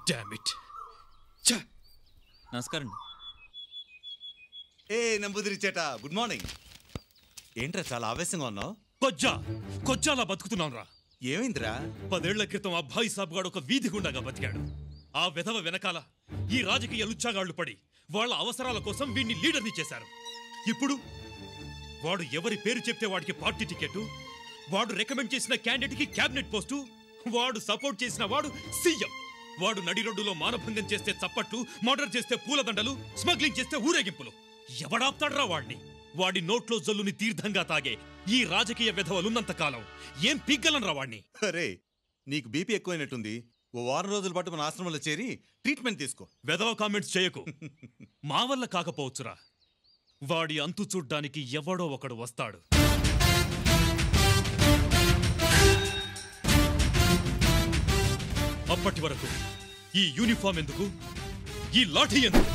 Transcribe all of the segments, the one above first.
Damn it. నమస్కారం. ఏ నంబూదిరిచేట, good morning. ఏంట్రా చాలా ఆవేశంగా ఉన్నావు? కొజ్జాలా బతుకుతున్నాం రా. ఏమైందిరా? 10 ఏళ్ల క్రితం ఆ భాయ్ సాబ్ గాడు ఒక వీధి గుండాగా బతికాడు. ఆ విధవ వెనకాల ఈ రాజకీయ లుచ్చాగాళ్లు పడి వాళ్ళ అవసరాల కోసం వీడిని లీడర్ని చేశారు. ఇప్పుడు వాడు ఎవరి పేరు చెప్తే వాడికి పార్టీ టికెట్, వాడు రికమెండ్ చేసిన క్యాండిడేట్ కి క్యాబినెట్ పోస్టు, వాడు సపోర్ట్ చేసిన వాడు సీఎం. వాడు నడి రోడ్డులో మానభంగం చేస్తే చప్పట్లు, మర్డర్ చేస్తే పూలదండలు, స్మగ్లింగ్ చేస్తే ఊరేగింపులు. ఎవడాపుతాడ్రా వాడిని? వాడి నోట్లో జల్లుని తీర్థంగా తాగే ఈ రాజకీయ విధవలున్నంత కాలం ఏం పిగ్గలనరా వాడిని. అరే, నీకు బీపీ ఎక్కువైనట్టుంది. ఓ వారం రోజుల పాటు మన ఆశ్రమంలో చేరి ట్రీట్మెంట్ తీసుకో. వెధవ కామెంట్స్ చేయకు. మా వల్ల కాకపోవచ్చురా. వాడి అంతు చూడ్డానికి ఎవడో ఒకడు వస్తాడు. అప్పటి వరకు ఈ యూనిఫామ్ ఎందుకు, ఈ లాఠీ ఎందుకు?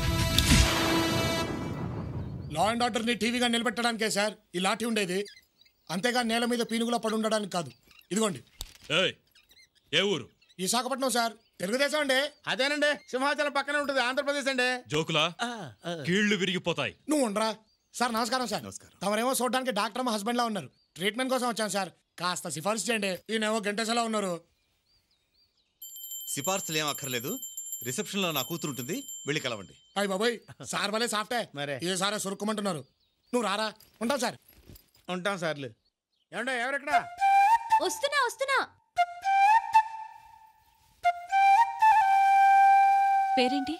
లా అండ్ ఆర్డర్ ని టీవీగా నిలబెట్టడానికే సార్ ఈ లాఠీ ఉండేది, అంతేగా నేల మీద పీనుగులా పడి ఉండడానికి కాదు. ఇదిగోండి. ఏ ఊరు? విశాఖపట్నం సార్. తెలుగుదేశం అండి. అదేనండి, సింహాచలం పక్కనే ఉంటుంది, ఆంధ్రప్రదేశ్ అండి. జోకులా? కీళ్లు విరిగిపోతాయి. నువ్వు ఉండరా సార్. నమస్కారం సార్. నమస్కారం. తమరేమో చూడడానికి డాక్టర్ మా హస్బెండ్ లా ఉన్నారు. ట్రీట్మెంట్ కోసం వచ్చాను సార్, కాస్త సిఫార్సు చేయండి. ఈయనేమో గంటేసలా ఉన్నారు. సిఫార్సులు ఏం అక్కర్లేదు. రిసెప్షన్ లో నా కూతురు ఉంటుంది, వెళ్ళి కలవండి. అయ్యి బాబోయ్, సార్ భలే సాఫ్టే. మరే ఏ సారా సురుక్కుమంటున్నారు. నువ్వు రారా. ఉంటావు సార్. ఉంటాం సార్లు. ఏమంటే ఎవరెక్కడ? వస్తున్నా వస్తున్నా. పేరేంటి?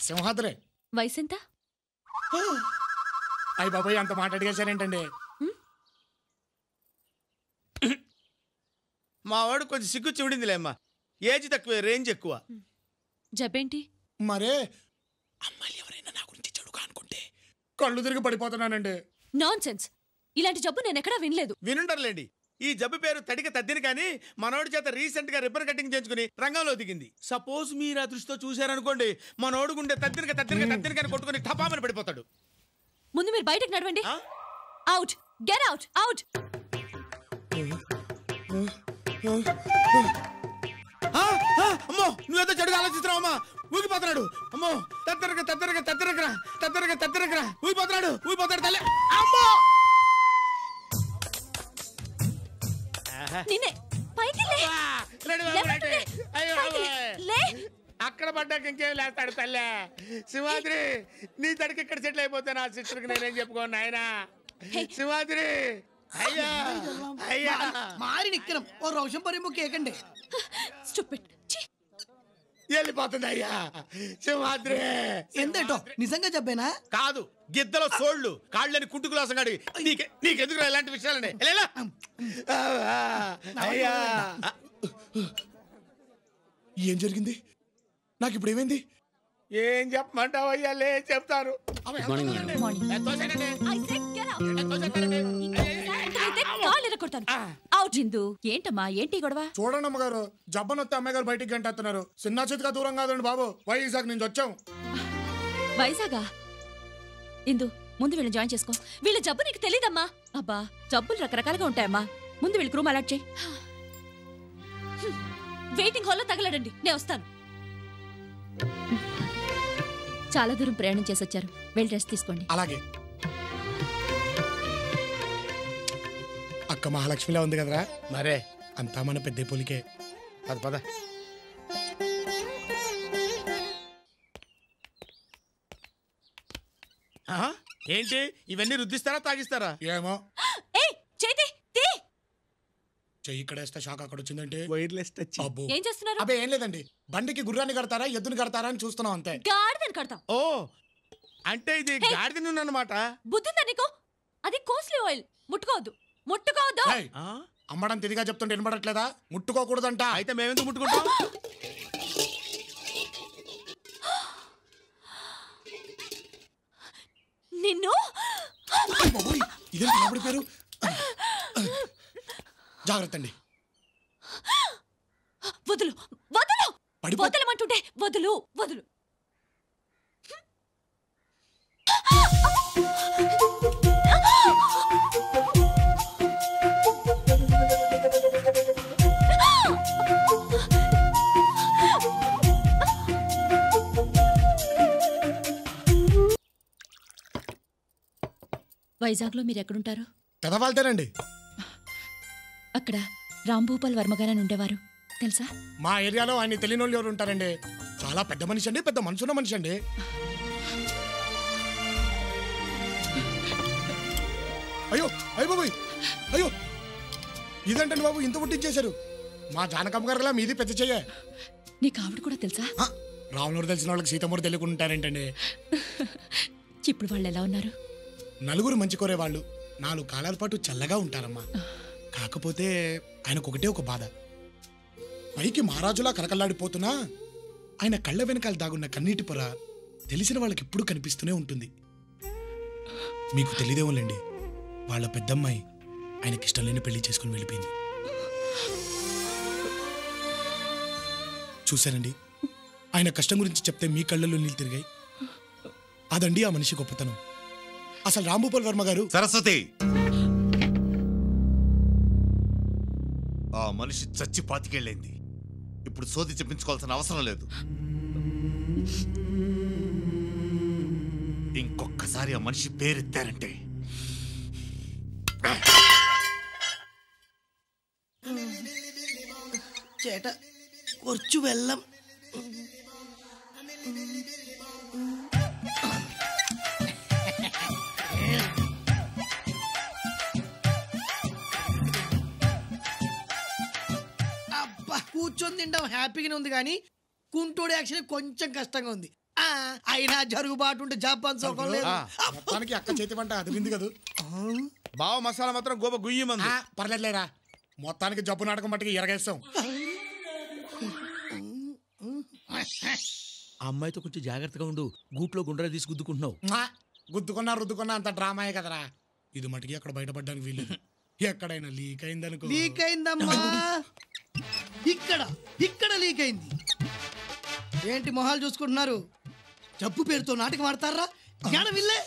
సింహాద్రే. వయసెంత? అయ్యి బాబోయ్, అంత మాట అడిగేశారేంటండి? మా వాడు కొంచెం సిగ్గు చివిడిందిలేమ్మా. ఏజ్ తక్కువ, రేంజ్ ఎక్కువ. జబ్బేంటి? మరే అమ్మాయిలు ఎవరైనా నా గురించి చెడుగా అనుకుంటే కళ్ళు తిరిగి పడిపోతున్నానండి. Non sense. ఇలాంటి జబ్బు నేను ఎక్కడా వినలేదు. వినుంటారులేండి. ఈ జబ్బు పేరు తడిక తద్దిని, కానీ మనోడి చేత రీసెంట్ గా రిబ్బన్ కటింగ్ చేయించుకుని రంగంలో దిగింది. సపోజ్ మీరు ఆ దృష్టితో చూశారనుకోండి, మనోడు గుండె తద్దిని కొట్టుకుని టపామని పడిపోతాడు. ముందు మీరు బయటకు నడవండి. Out, get out, out. అమ్మో, నువ్వేదో చెడుగా ఆలోచిస్తున్నావమ్మా. ఊగిపోతున్నాడు. అమ్మో, తద్దరగరా ఊగిపోతాడు తల్లి. అమ్మో, నిన్నే పైకి లే. లే. అక్కడ పడ్డాక ఇంకేం లేస్తాడు తల్లే. సింహాద్రి, నీ తడికి ఇక్కడ సెటిల్ అయిపోతే నా సిస్టర్కి నేనేం చెప్పుకోను నాయనా. సింహాద్రి, అయ్యా అయ్యా మారి నిక్కరం ఓ రోషం పరిము కేకండి. స్టూపిడ్. వెళ్ళిపోతుంది అయ్యా. సింహాద్రి, ఎందేటో నిజంగా చెప్పేనా? కాదు, గిద్దలో సోళ్ళు కాళ్ళని కుంటుకులాసంగాడి. నీకెందుకు ఇలాంటి విషయాలని? అయ్యా, ఏం జరిగింది? నాకు ఇప్పుడు ఏమైంది? ఏం చెప్పమంటావు అయ్యా? లే చెప్తాను. ఏంటమ్మా, ఏంటి గొడవ? చూడండి అమ్మగారు, జబ్బనొత్తే అమ్మాయి గారు బయటికి గంటేస్తున్నారు. చిన్న చేతిగా దూరం కాదండి బాబు, వైజాగ్ నుంచి వచ్చాం. వైజాగా? ఇందు, ముందు వీళ్ళని జాయిన్ చేసుకో. వీళ్ళ జబ్బు నీకు తెలీదమ్మా. అబ్బా, జబ్బులు రకరకాలుగా ఉంటాయమ్మా. ముందు వీళ్ళకి రూమ్ అలాట్ చేయి. వెయిటింగ్ హాల్లో తగలడండి, నేను వస్తాను. చాలా దూరం ప్రయాణం చేసి వచ్చారు, వెళ్ళి రెస్ట్ తీసుకోండి. అలాగే. అక్క మహాలక్ష్మిలా ఉంది కదరా? మరే అంతా మన పెద్ద పోలికే. పద. ఏంటి ఇవన్నీ రుద్దిస్తారా తాగిస్తారా? ఏమో. చెయ్యి ఇక్కడ వేస్తే షాక్ అక్కడ వచ్చిందంటే వైర్లెస్ టచ్. ఏం చేస్తున్నారు? అబ్బే ఏం లేదండి, బండికి గుర్రాన్ని కడతారా ఎద్దుని కడతారా అని చూస్తున్నాం అంతే. గాడిదని కడతాం. ఓ, అంటే ఇది గాడిద నూనె అన్నమాట. బుద్ధిందా నీకు? అది కాస్ట్లీ ఆయిల్. ముట్టుకోవద్దు. అమ్మడం తిరిగా చెప్తుంటే వినపడట్లేదా? ముట్టుకోకూడదంట. అయితే మేమెందుకు ముట్టుకుంటాం? నిన్ను ఇదేంటి పేరు? జాగ్రత్త అండి. వదులు వదలమంటుంటే వదులు. వైజాగ్లో మీరు ఎక్కడుంటారు? పెదవాళ్తేనండి. అక్కడ రాంభూపాల్ వర్మగారని ఉండేవారు తెలుసా? మా ఏరియాలో ఆయన తెలియని వాళ్ళు ఎవరు ఉంటారండి. చాలా పెద్ద మనిషి అండి, పెద్ద మనసున్న మనిషి అండి. అయ్యో అయ్యో బాబోయ్, అయ్యో ఇదేంటండి బాబు ఇంత పుట్టించేశారు? మా జానకమ్మ గారిలా మీది పెద్ద చెయ్యే. నీకు ఆవిడ కూడా తెలుసా? రాములూరు తెలిసిన వాళ్ళకి సీతమ్మూరు తెలియకుంటారేంటండి? ఇప్పుడు వాళ్ళు ఎలా ఉన్నారు? నలుగురు మంచి కోరే వాళ్ళు 4 కాలాల పాటు చల్లగా ఉంటారమ్మా. కాకపోతే ఆయనకు ఒకటే ఒక బాధ. పైకి మహారాజులా కలకల్లాడిపోతున్నా ఆయన కళ్ళ వెనకాల దాగున్న కన్నీటి పొర తెలిసిన వాళ్ళకి ఎప్పుడు కనిపిస్తూనే ఉంటుంది. మీకు తెలియదేమోలేండి, వాళ్ళ పెద్దమ్మాయి ఆయనకిష్టం లేని పెళ్లి చేసుకుని వెళ్ళిపోయింది. చూశారండి, ఆయన కష్టం గురించి చెప్తే మీ కళ్ళల్లో నీళ్ళు తిరిగాయి. అదండి ఆ మనిషి గొప్పతనం. అసలు రాంభూపాల్ వర్మ గారు... సరస్వతి, ఆ మనిషి చచ్చి పాతికెళ్ళింది. ఇప్పుడు సోది చెప్పించుకోవాల్సిన అవసరం లేదు. ఇంకొక్కసారి ఆ మనిషి పేరెత్తారంటే ചേട്ട കുറച്ചു വെള്ളം. అబ్బా కూర్చొని తింటాం హ్యాపీగానే ఉంది, కానీ కుంటోడు యాక్చువల్లీ కొంచెం కష్టంగా ఉంది. అయినా జరుగుబాటు ఉంటే జపాన్ సోకం లేదు. మొత్తానికి అక్క చేతి వంట అదిరింది కదా. బావ మసాలా మాత్రం గోప గుయ్యమంది. పర్లేదులేరా, మొత్తానికి జబ్బు నాటకం మట్టుకి ఎరగేస్తాం. ఆ అమ్మాయితో కొంచెం జాగ్రత్తగా ఉండు, గూట్లో గుండ్రా తీసి గుద్దుకుంటున్నావు. గుద్దుకున్నా రుద్దుకున్నా అంత డ్రామాయే కదరా. ఇది మటుకి అక్కడ బయటపడడానికి వీల్లేదు. ఎక్కడైనా లీక్ అయిందనుకో. లీక్ అయిందమ్మా, ఇక్కడ లీక్ అయింది. ఏంటి మొహాలు చూసుకుంటున్నారు? జబ్బు పేరుతో నాటకం ఆడతారా? జ్ఞానం ఇల్లే.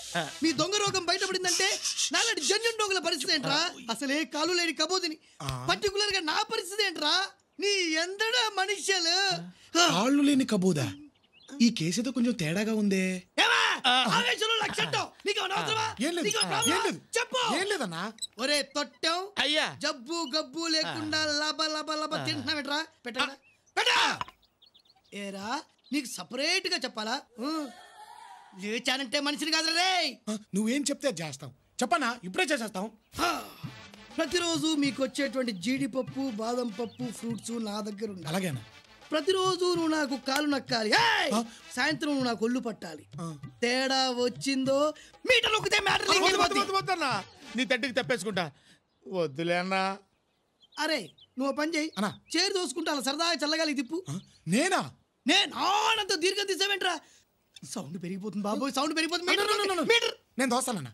మీ దొంగ రోగం బయటపడిందంటే నాలాంటి జన్యున్ రోగుల పరిస్థితి ఏంట్రా? అసలే కాలు లేని కబోదిని, పర్టికులర్ గా నా పరిస్థితి ఏంట్రా? నీ ఎందడా మనుష్యులు. కాళ్ళు లేని కబోదా? ఈ కేసుతో కొంచెం తేడాగా ఉందే. ఒరే తొట్టం, అయ్యా జబ్బు గబ్బు లేకుండా లబ లబ లబ తింటున్నావేట్రా? పెట్టా. ఏరా నీకు సపరేట్ గా చెప్పాలా? లేచానంటే మనిషిని కాదు రే. నువ్వేం చెప్తే చేస్తాం. చెప్పనా? ఇప్పుడే చేసేస్తాం. ప్రతిరోజు మీకు వచ్చేటువంటి జీడిపప్పు, బాదం పప్పు, ఫ్రూట్స్ నా దగ్గర ఉంది. అలాగేనా? ప్రతిరోజు నువ్వు నాకు కాలు నక్కాలి, సాయంత్రం నువ్వు నాకు ఒళ్ళు పట్టాలి. తేడా వచ్చిందో మీటర్ నొక్కితే మ్యాటర్. నీ తట్టికి తప్పేసుకుంటా. వద్దులే అన్నా. అరే నువ్వు పని చేయి, చేరు దోసుకుంటా అలా సరదాగా చల్లగాలి తిప్పు. నేనా? నేనంత దీర్ఘం తీసావేంట్రా? సౌండ్ పెరిగిపోతుంది బాబోయ్, సౌండ్ పెరిగిపోతుంది. మీటర్ నేను దోస్తానన్నా.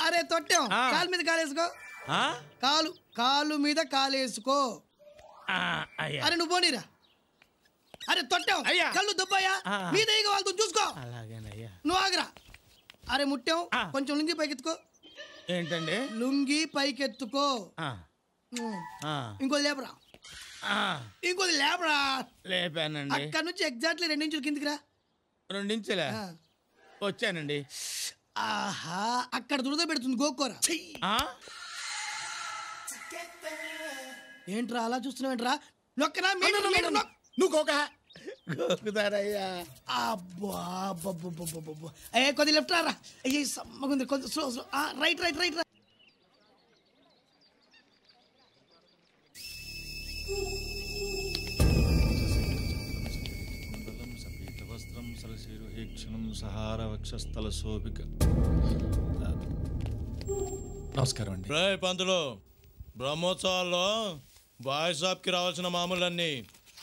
అరే తొట్టం, కాలు మీద కాలేసుకో. కాలు మీద కాలేసుకో. అరే నువ్వు పోనీరా. అరే తొట్టం, కళ్ళు దుబ్బాయా మీద వాళ్ళతో చూసుకో. నువ్వు ఆగరా. అరే ముట్టాం, కొంచెం లుంగి పైకెత్తుకో. ఏంటండి? లుంగి పైకెత్తుకో. ఇంకోది లేపరా. ఇంకోది లేపరా. లేపానండి. అక్కడ నుంచి ఎగ్జాక్ట్లీ 2 ఇంచులు కిందికి రా. 2 ఇంచులా? వచ్చానండి. ఆహా, అక్కడ దురద పెడుతుంది, గోక్కోరా. ఏంట్రా అలా చూస్తున్నావేంట్రా? నొక్కరా. నువ్వు గోక. గోకుతారయ్యా. అబ్బా అయ్యే కొద్ది లెఫ్ట్ రా. అయ్యే సమ్మగుంది, కొంచెం స్లో. రైట్. నమస్కారం అండి. పంతులు, బ్రహ్మోత్సవాల్లో బాయ్ షాప్కి రావాల్సిన మామూలన్నీ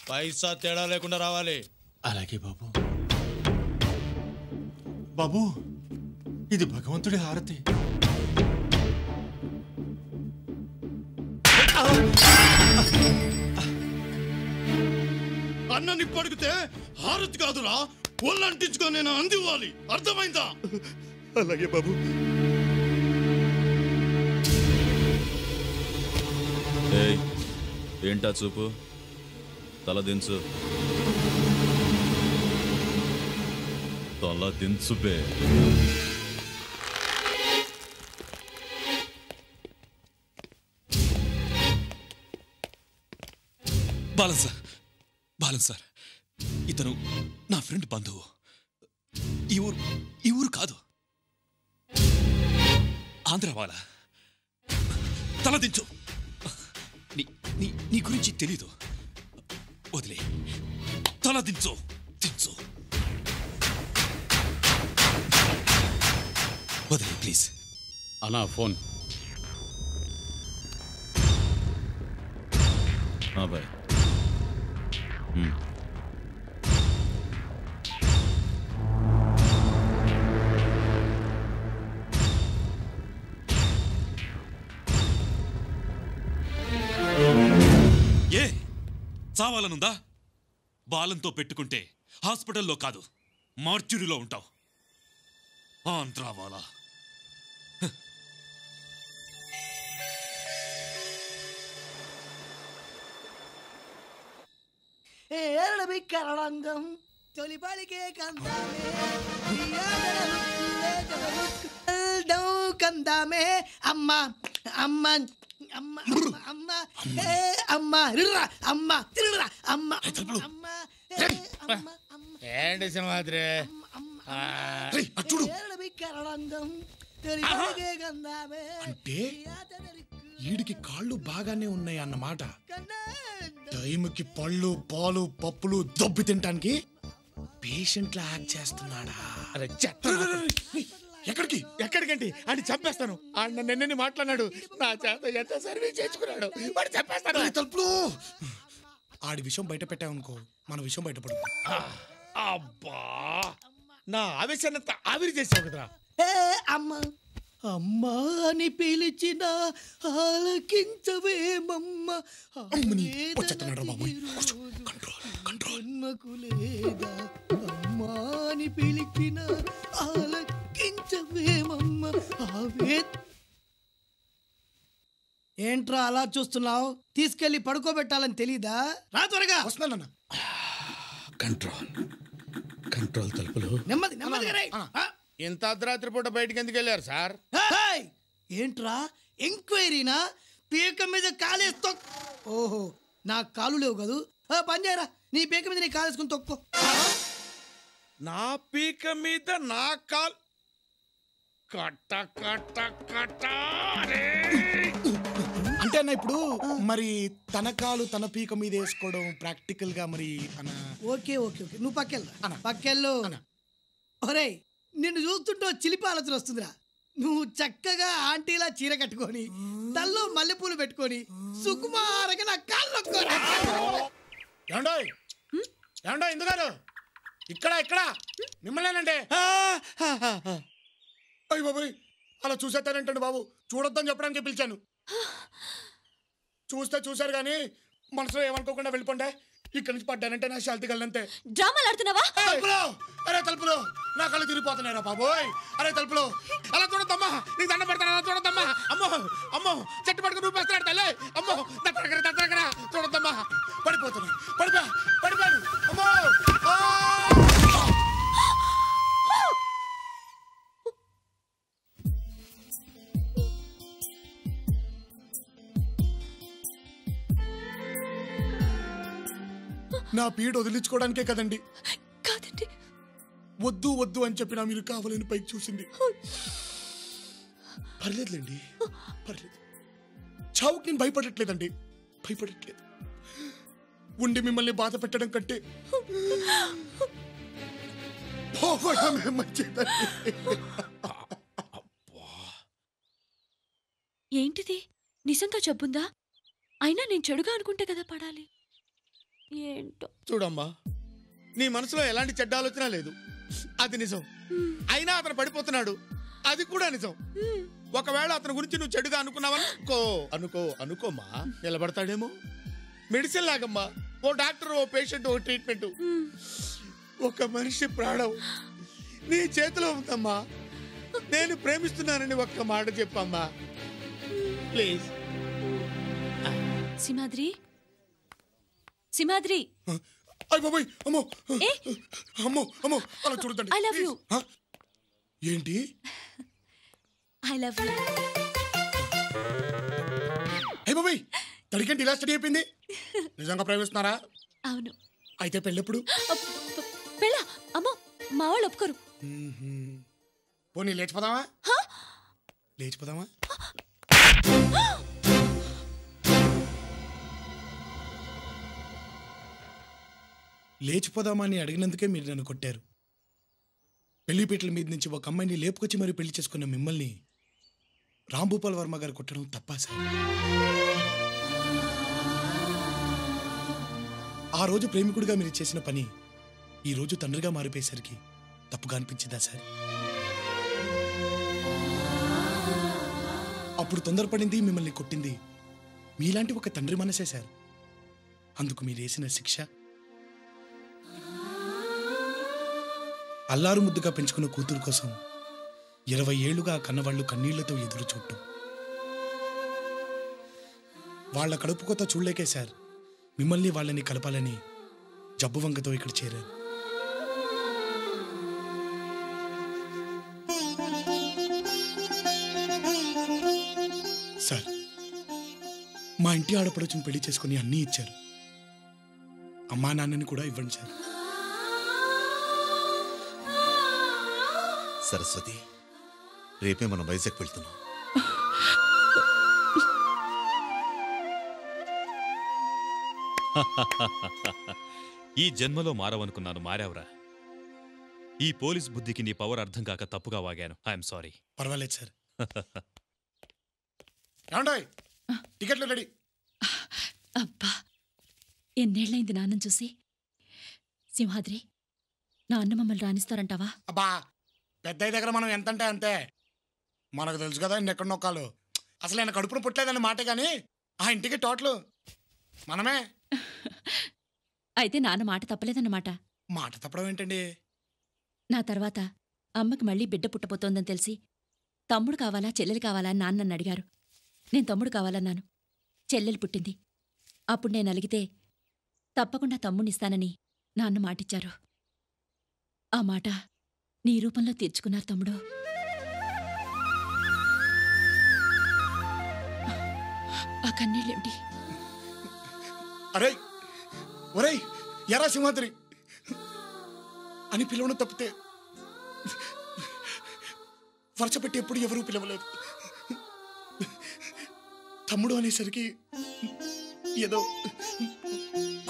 పైసా తేడా లేకుండా రావాలి. అలాగే బాబు. బాబు, ఇది భగవంతుడి హారతి. అన్నని పడిగితే హారతి కాదురా, ఒళ్ళంటించుకొని నేను అందివ్వాలి. అర్థమైందా? అలాగే బాబు. ఏంటా చూపు? తల దించు. తల దించుబే. బాలన్ సార్ ఇతను నా ఫ్రెండ్ బంధువు. ఈ ఊరు కాదు, ఆంధ్ర వాళ్ళ. తలదించు. నీ గురించి తెలీదు. వదిలే. తలదించు. దించు. వదిలే ప్లీజ్. అన్నా ఫోన్. బాయ్. ఏ చావాలనుందా? బాలంతో పెట్టుకుంటే హాస్పిటల్లో కాదు, మార్చురీలో ఉంటావు. ఆంధ్రావాలా. కరణంగం తొలిపలికే కందామే అమ్మ అమ్మ అమ్మ అమ్మ అమ్మ అమ్మ అమ్మ అమ్మ ఏంటి సింహాద్రి అంటే వీడికి కాళ్ళు బాగానే ఉన్నాయి అన్నమాట. టైంకి పళ్ళు పాలు పప్పులు దొబ్బి తినటానికి పేషెంట్లా యాక్ట్ చేస్తున్నాడా? ఎక్కడికి ఎక్కడికండి అని చంపేస్తాను. అన్న నిన్నని మాట్లాడినాడు, నా చేత ఎంత సర్వీస్ చేసుకున్నాడు, వాడు చంపేస్తాను. తలుపులు. ఆడి విషయం బయట పెట్టామనుకో, మన విషయం బయటపడుతుంది. అబ్బా, నా ఆవేశాన్నంతా ఆవిరి చేసావు కదరా. అమ్మ అమ్మా అని పిలిచిన ఆలకించవేమమ్మ. జన్మకు లేదా అమ్మా అని పిలిచిన ఆలకించవేమమ్మ. ఏంట్రా అలా చూస్తున్నావు? తీసుకెళ్లి పడుకోబెట్టాలని తెలీదా? రా త్వరగా. వస్తున్నానన్న. Control control. తలుపులు నెమ్మది నెమ్మదిగా. ఇంత అర్ధరాత్రి పూట బయటికి ఎందుకు వెళ్ళారు సార్? ఏంట్రా ఎంక్వైరీనా? పీక మీద కాలేస్తో. ఓహో, నా కాలు లేవు కదూ. పని చేయరా, నీ పీక మీద నీ కాలేసుకుని తొక్కో. నా పీక మీద నా కాలు కట్ట కట్ట కట్ట. అంటే అన్న ఇప్పుడు మరి తన కాలు తన పీక మీద వేసుకోవడం ప్రాక్టికల్ గా మరి అన్న. ఓకే ఓకే ఓకే, నువ్వు పక్కెళ్ళు పక్కెళ్ళు. ఒరేయ్, నిన్ను చూస్తుంటే చిలిపి ఆలోచన వస్తుందిరా. నువ్వు చక్కగా ఆంటీలా చీర కట్టుకొని తల్లో మల్లెపూలు పెట్టుకొని సుకుమారంగా నా కాళ్ళు నొక్కోరా. ఎందుగారు ఇక్కడ ఇక్కడ మిమ్మల్నేనండి. అయ్య బాబాయ్, అలా చూసేస్తానంటండి బాబు. చూడొద్దని చెప్పడానికి పిలిచాను. చూశారు కానీ మనసులో ఏమనుకోకుండా వెళ్ళిపోండి. ఇక్కడ నుంచి పడ్డానంటే నా శాంతి కలంతే. డ్రామాలు ఆడుతున్నావా? అరే తలుపులు, నా కళ్ళు తిరిగిపోతున్నారా బాబోయ్. అరే తలుపులు, అలా చూడద్దమ్మా, నీకు దండ పెడతాను. అలా చూడద్దమ్మా. అమ్మో అమ్మో, చెట్టు పట్టుకుని రూపేస్తున్నాడు తల్లి. అమ్మో దగ్గర చూడద్దమ్మా. పడిపోయాను అమ్మో. నా పీడ వదిలించుకోవడానికే కదండి. కాదండి, వద్దు వద్దు అని చెప్పినా మీరు కావాలని పైకి చూసింది. పర్లేదులేండి, పర్లేదు. చావుకి నేను భయపడట్లేదండి, భయపడట్లేదు. ఉండి మిమ్మల్ని బాధ పెట్టడం కంటే పోవడమే మంచిదండి. ఏంటిది? నిజంగా జబ్బుందా? అయినా నేను చెడుగా అనుకుంటే కదా పడాలి. ఏంటో చూడమ్మా, నీ మనసులో ఎలాంటి చెడ్డ ఆలోచన లేదు, అది నిజం. అయినా అతను పడిపోతున్నాడు, అది కూడా నిజం. ఒకవేళ అతని గురించి నువ్వు చెడుగా అనుకోమా, నిలబడతాడేమో. మెడిసిన్ లాగమ్మా, ఓ డాక్టర్, ఓ పేషెంట్, ఓ ట్రీట్మెంట్. ఒక మనిషి ప్రాణం నీ చేతిలో ఉందమ్మా. నేను ప్రేమిస్తున్నానని ఒక్క మాట చెప్పమ్మా ప్లీజ్. సింహాద్రి, సింహాద్రి. అయ్య బాబాయ్ అమ్మో అమ్మో అమ్మో అలా చూడదండి I love you. ఏంటి ఐ లవ్ యూ. అయ్య బాబాయ్ తడికంటే ఇలా స్టడీ అయిపోయింది. నిజంగా ప్రేమిస్తున్నారా? అవును. అయితే పెళ్ళెప్పుడు? పెళ్ళా? అమ్మో మా వాళ్ళు ఒప్పుకోరు. పోనీ లేచిపోదామా? లేచిపోదామా? లేచిపోదామా అని అడిగినందుకే మీరు నన్ను కొట్టారు. పెళ్లిపీటల మీద నుంచి ఒక అమ్మాయిని లేపుకొచ్చి మరి పెళ్లి చేసుకున్న మిమ్మల్ని రాంభూపాల్ వర్మ గారు కొట్టడం తప్పా సార్? ఆ రోజు ప్రేమికుడిగా మీరు చేసిన పని ఈ రోజు తండ్రిగా మారిపోయేసరికి తప్పుగా అనిపించిందా సార్? అప్పుడు తొందరపడింది, మిమ్మల్ని కొట్టింది మీలాంటి ఒక తండ్రి మనసే సార్. అందుకు మీరు వేసిన శిక్ష అల్లారు ముద్దుగా పెంచుకున్న కూతురు కోసం 20 ఏళ్లుగా కన్నవాళ్లు కన్నీళ్లతో ఎదురు చూడటం. వాళ్ల కడుపు కొత్త చూడలేకే సార్ మిమ్మల్ని వాళ్ళని కలపాలని జబ్బు వంకతో ఇక్కడ చేరారు. సార్ మా ఇంటి ఆడపడుచుని పెళ్లి చేసుకుని అన్నీ ఇచ్చారు. అమ్మా నాన్నని కూడా ఇవ్వండి సార్. సరస్వతి, రేపే మనం వైజాగ్ వెళ్తున్నాం. ఈ జన్మలో మారవనుకున్నాను, మారావురా. ఈ పోలీస్ బుద్ధికి నీ పవర్ అర్థం కాక తప్పుగా వాగాను. I'm sorry. పర్వాలేదు సార్. ఏమండోయ్, టికెట్లు రెడీ. అబ్బా ఎన్నేళ్లైంది నాన్నని చూసి. సింహాద్రి, నాన్న మమ్మల్ని రాణిస్తారంటావా? అబ్బా పెద్దయ్య దగ్గర మనం ఎంతంటే అంతే. మనకు తెలుసు కదా ఎక్కడ నొక్కాలు. అసలు ఆయన కడుపును పుట్టలేదని మాటే కానీ ఆ ఇంటికి టోటలు మనమే. అయితే నాన్న మాట తప్పలేదన్నమాట. మాట తప్పడం ఏంటండి? నా తర్వాత అమ్మకి మళ్ళీ బిడ్డ పుట్టబోతోందని తెలిసి తమ్ముడు కావాలా చెల్లెలు కావాలా అని నాన్న నన్ను అడిగారు. నేను తమ్ముడు కావాలన్నాను. చెల్లెలు పుట్టింది. అప్పుడు నేను అలిగితే తప్పకుండా తమ్ముడినిస్తానని నాన్న మాటిచ్చారు. ఆ మాట నీ రూపంలో తీర్చుకున్నారు తమ్ముడు. ఆ కన్నీళ్ళేంటి? అరే ఒరేయ్ ఎరా సింహాద్రి అని పిలవడం తప్పితే వరుస పెట్టి ఎప్పుడు ఎవరూ పిలవలేదు. తమ్ముడు అనేసరికి ఏదో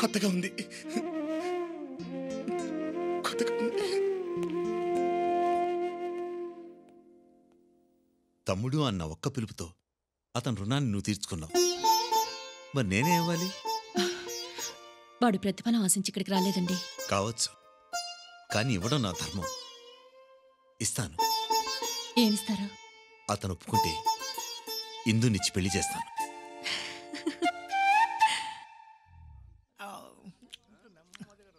కొత్తగా ఉంది. తమ్ముడు అన్న ఒక్క పిలుపుతో అతని రుణాన్ని నువ్వు తీర్చుకున్నావు. మరి నేనే ఇవ్వాలి? వాడు ప్రతిఫలం ఆశించి ఇక్కడికి రాలేదండి. కావచ్చు, కానీ ఇవ్వడం నా ధర్మం. ఇస్తాను. ఏమిస్తారు? అతను ఒప్పుకుంటే ఇందునిచ్చి పెళ్లి చేస్తాను.